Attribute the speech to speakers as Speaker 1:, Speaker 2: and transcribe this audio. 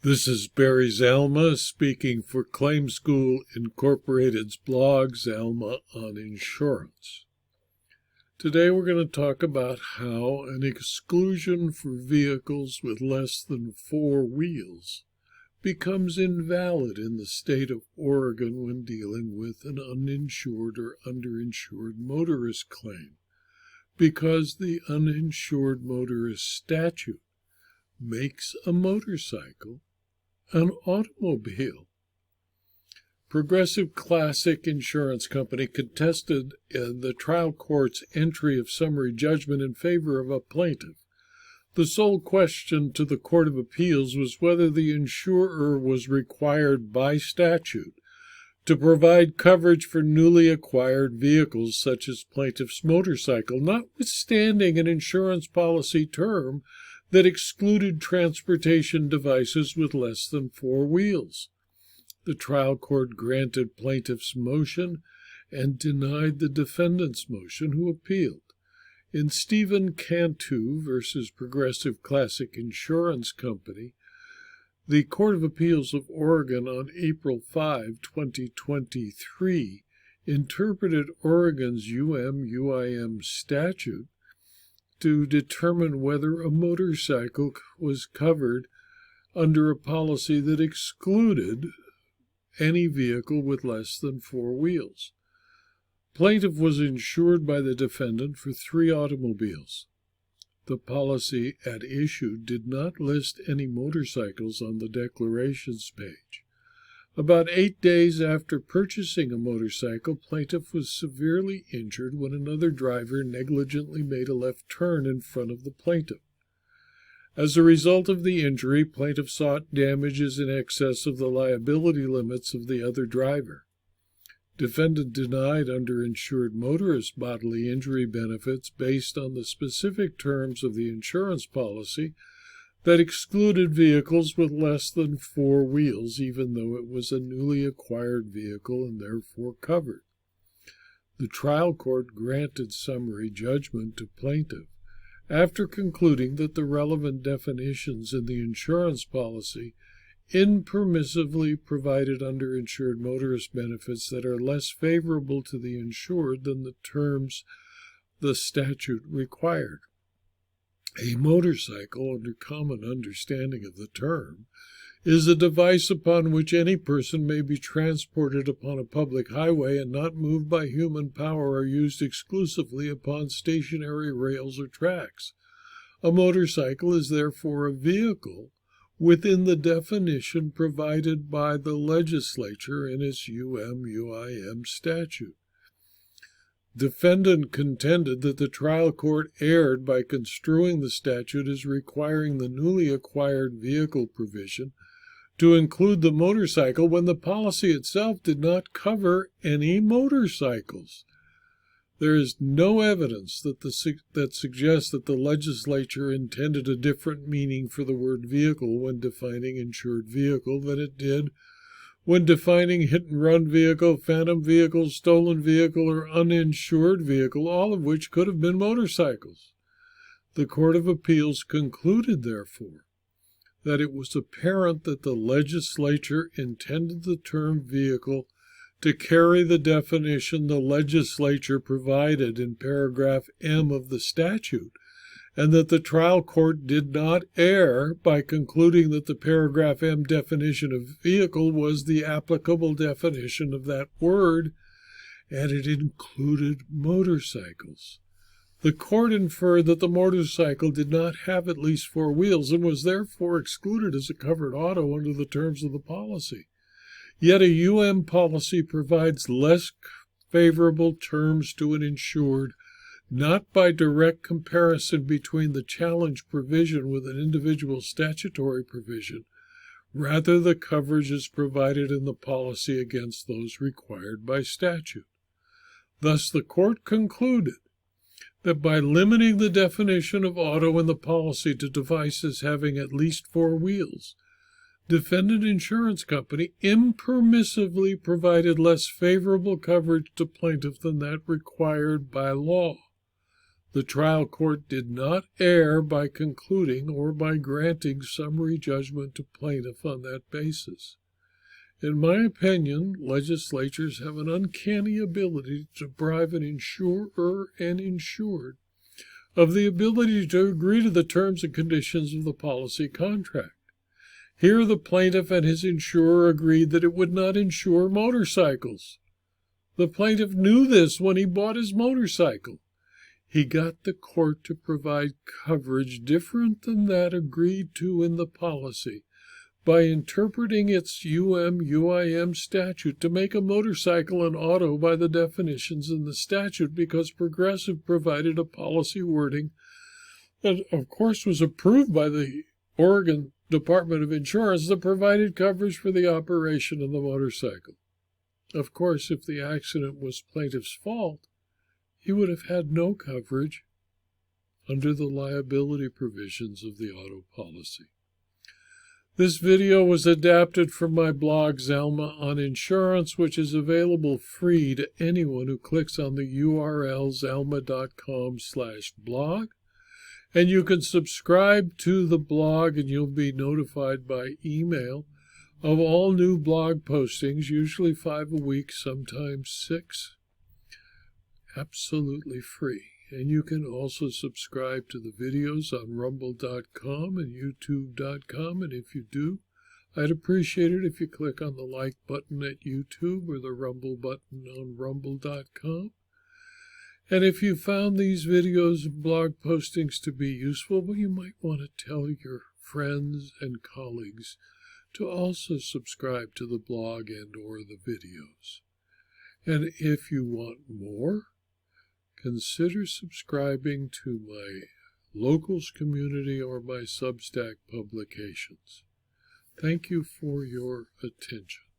Speaker 1: This is Barry Zalma speaking for Claim School Incorporated's blog, Zalma on Insurance. Today we're going to talk about how an exclusion for vehicles with less than 4 wheels becomes invalid in the state of Oregon when dealing with an uninsured or underinsured motorist claim, because the uninsured motorist statute makes a motorcycle an automobile. Progressive Classic Insurance Company contested the trial court's entry of summary judgment in favor of a plaintiff. The sole question to the Court of Appeals was whether the insurer was required by statute to provide coverage for newly acquired vehicles such as plaintiff's motorcycle, notwithstanding an insurance policy term that excluded transportation devices with less than 4 wheels. The trial court granted plaintiff's motion and denied the defendant's motion, who appealed. In Stephen Cantu v. Progressive Classic Insurance Company, the Court of Appeals of Oregon on April 5, 2023, interpreted Oregon's UM/UIM statute to determine whether a motorcycle was covered under a policy that excluded any vehicle with less than 4 wheels. Plaintiff was insured by the defendant for 3 automobiles. The policy at issue did not list any motorcycles on the declarations page. About 8 days after purchasing a motorcycle, plaintiff was severely injured when another driver negligently made a left turn in front of the plaintiff. As a result of the injury, plaintiff sought damages in excess of the liability limits of the other driver. Defendant denied underinsured motorist bodily injury benefits based on the specific terms of the insurance policy that excluded vehicles with less than 4 wheels, even though it was a newly acquired vehicle and therefore covered. The trial court granted summary judgment to plaintiff after concluding that the relevant definitions in the insurance policy impermissibly provided underinsured motorist benefits that are less favorable to the insured than the terms the statute required. A motorcycle, under common understanding of the term, is a device upon which any person may be transported upon a public highway and not moved by human power or used exclusively upon stationary rails or tracks. A motorcycle is therefore a vehicle within the definition provided by the legislature in its UM/UIM statute. Defendant contended that the trial court erred by construing the statute as requiring the newly acquired vehicle provision to include the motorcycle when the policy itself did not cover any motorcycles. There is no evidence that suggests that the legislature intended a different meaning for the word vehicle when defining insured vehicle than it did when defining hit-and-run vehicle, phantom vehicle, stolen vehicle, or uninsured vehicle, all of which could have been motorcycles. The Court of Appeals concluded, therefore, that it was apparent that the legislature intended the term vehicle to carry the definition the legislature provided in paragraph M of the statute, and that the trial court did not err by concluding that the paragraph M definition of vehicle was the applicable definition of that word, and it included motorcycles. The court inferred that the motorcycle did not have at least 4 wheels and was therefore excluded as a covered auto under the terms of the policy. Yet a UM policy provides less favorable terms to an insured, not by direct comparison between the challenge provision with an individual statutory provision. Rather, the coverage is provided in the policy against those required by statute. Thus, the court concluded that by limiting the definition of auto in the policy to devices having at least 4 wheels, defendant insurance company impermissibly provided less favorable coverage to plaintiff than that required by law. The trial court did not err by concluding or by granting summary judgment to plaintiff on that basis. In my opinion, legislatures have an uncanny ability to deprive an insurer and insured of the ability to agree to the terms and conditions of the policy contract. Here the plaintiff and his insurer agreed that it would not insure motorcycles. The plaintiff knew this when he bought his motorcycle. He got the court to provide coverage different than that agreed to in the policy by interpreting its UIM statute to make a motorcycle an auto by the definitions in the statute, because Progressive provided a policy wording that, of course, was approved by the Oregon Department of Insurance that provided coverage for the operation of the motorcycle. Of course, if the accident was plaintiff's fault, he would have had no coverage under the liability provisions of the auto policy. This video was adapted from my blog Zalma on Insurance, which is available free to anyone who clicks on the URL zalma.com/blog. And you can subscribe to the blog and you'll be notified by email of all new blog postings, usually 5 a week, sometimes 6. Absolutely free. And you can also subscribe to the videos on rumble.com and youtube.com. And if you do, I'd appreciate it if you click on the like button at YouTube or the rumble button on rumble.com. And if you found these videos and blog postings to be useful, well, you might want to tell your friends and colleagues to also subscribe to the blog and or the videos. And if you want more, consider subscribing to my Locals community or my Substack publications. Thank you for your attention.